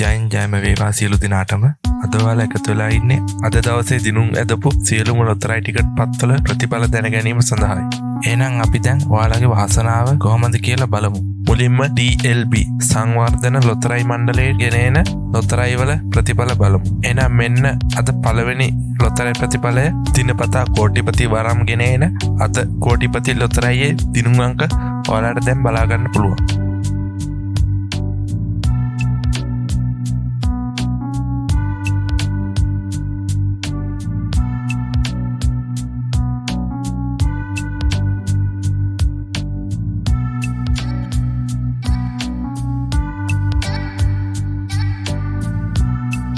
ජයම වේවා සියලු දිනාටම. අද ඔයාලා එකතු වෙලා ඉන්නේ අද දවසේ දිනුම් ඇදපු සියලුම ලොතරැයි ටිකට් පත්වල ප්‍රතිඵල දැන ගැනීම සඳහායි. එහෙනම් අපි දැන් ඔයාලගේ වාසනාව කොහොමද කියලා බලමු. මුලින්ම DLB සංවර්ධන ලොතරැයි මණ්ඩලයේ ගෙනෙන ලොතරැයි වල ප්‍රතිඵල බලමු. එහෙනම් මෙන්න අද පළවෙනි ලොතරැයි ප්‍රතිඵලය දිනපතා කෝටිපති වරම් ගෙනෙන අද කෝටිපති ලොතරැයියේ දිනුම් අංක ඔයාලට දැන් බලා ගන්න පුළුවන්.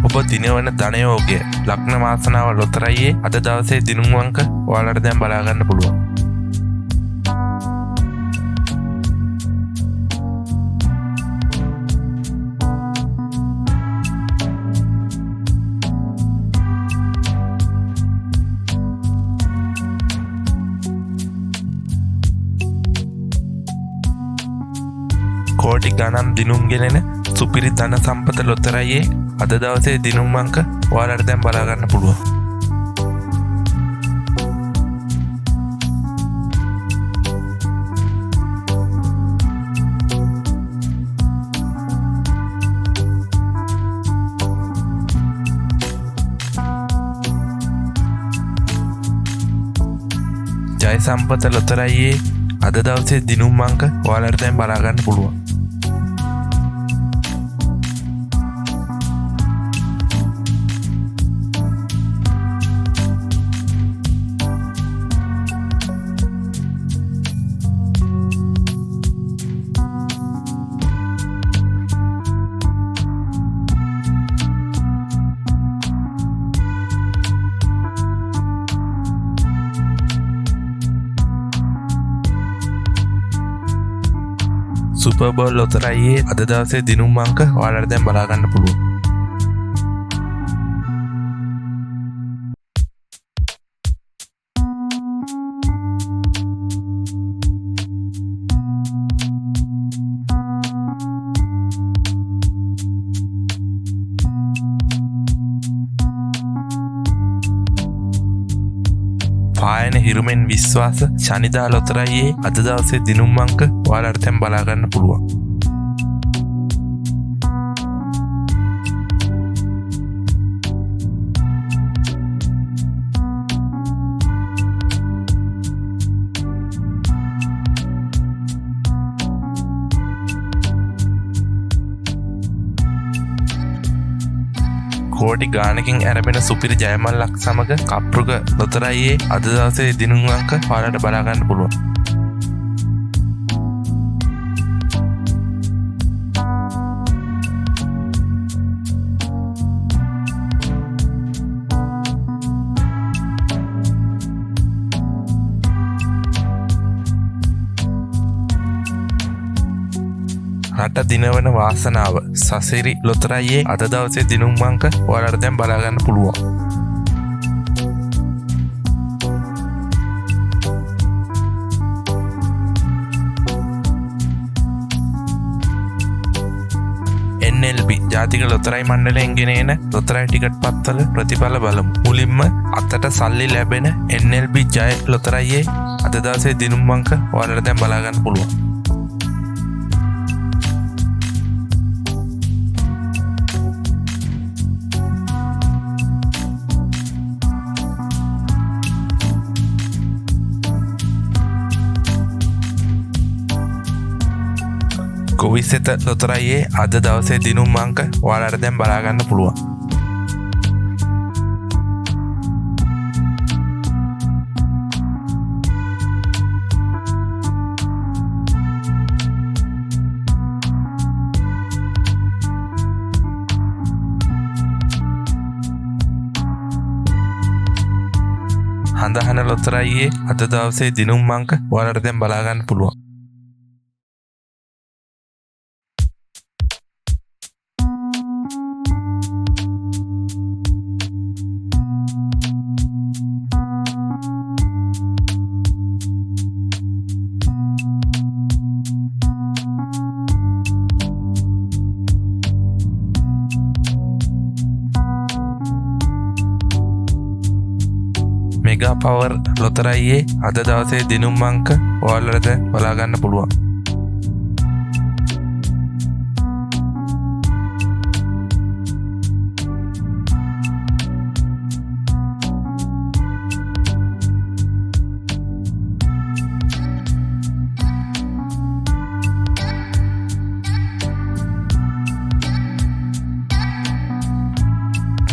ඔබ දිනවන ධනයෝගය ලග්න වාසනාව ලොතරැයියේ අද දවසේ දිනුම් අංක ඔයාලට දැන් බලා ගන්න පුළුවන්. කෝටි ගණන් දිනුම් ගෙනෙන සුපිරි ධන සම්පත ලොතරැයියේ අද දවසේ දිනුම් අංක ඔයාලට දැන් බලා ගන්න පුළුවන්. ජය සම්පත ලොතරැයියේ අද දවසේ දිනුම් අංක ඔයාලට දැන් බලා ගන්න පුළුවන්. සුපර් බෝල් ලොතරැයියේ අද දවසේ දිනුම් අංක ඔයාලට දැන් බලා ගන්න පුළුවන්. පායන හිරුමෙන් විශ්වාස ශනිදා ලොතරැයියේ අද දවසේ දිනුම් අංක ඔයාලට දැන් බලා ගන්න පුළුවන්. කෝටි ගානකින් ඇරඹෙන සුපිරි ජයමල්ලක් සමග කප්රුග ලොතරැයියේ අද දවසේ දිනුම් අංක ඔයාලට බලා ගන්න පුළුවන්. රට දිනවන වාසනාව සසිරි ලොතරැයියේ අද දවසේ දිනුම් අංක ඔයාලට දැන් බලා ගන්න පුළුවන්. NLB ජාතික ලොතරැයි මණ්ඩලයෙන් ගෙනෙන ලොතරැයි ටිකට් පත්වල ප්‍රතිඵල බලමු. මුලින්ම අතට සල්ලි ලැබෙන NLB ජය ලොතරැයියේ අද දවසේ දිනුම් අංක ඔයාලට දැන් බලා ගන්න පුළුවන්. ගොවිසෙත ලොතරැයියේ අද දවසේ දිනුම් අංක ඔයාලට දැන් බලා ගන්න පුළුවන්. හඳහන ලොතරැයියේ අද දවසේ දිනුම් අංක ඔයාලට දැන් බලා ගන්න පුළුවන්. මෙගා පවර් ලොතරැයියේ අද දවසේ දිනුම් අංක ඔයාලට දැන් බලා ගන්න පුළුවන්.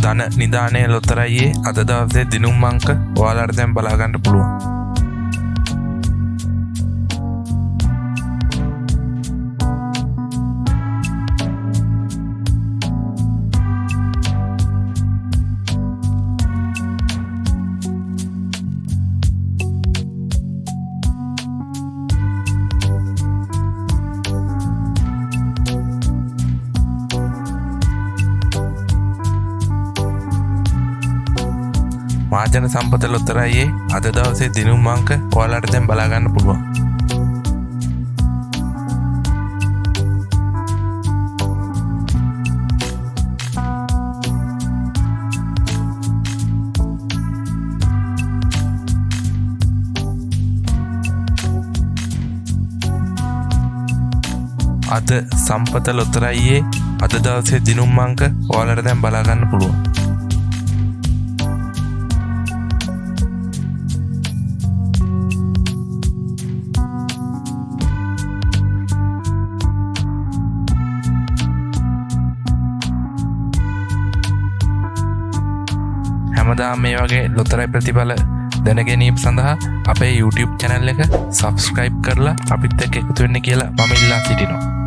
ධන නිදානේ ලොතරැයියේ අද දවසේ දිනුම් අංක ඔයාලට දැන් බලා ගන්න පුළුවන්. මහජන සම්පත ලොතරැයියේ අද දවසේ දිනුම් අංක ඔයාලට දැන් බලා ගන්න පුළුවන්. අද සම්පත ලොතරැයියේ අද දවසේ දිනුම් අංක ඔයාලට දැන් බලා ගන්න පුළුවන්. හැමදාම මේ වගේ ලොතරැයි ප්‍රතිඵල දැන ගැනීම සඳහා අපේ YouTube channel එක subscribe කරලා අපිත් එක්ක එකතු වෙන්න කියලා මම ඉල්ලා සිටිනවා.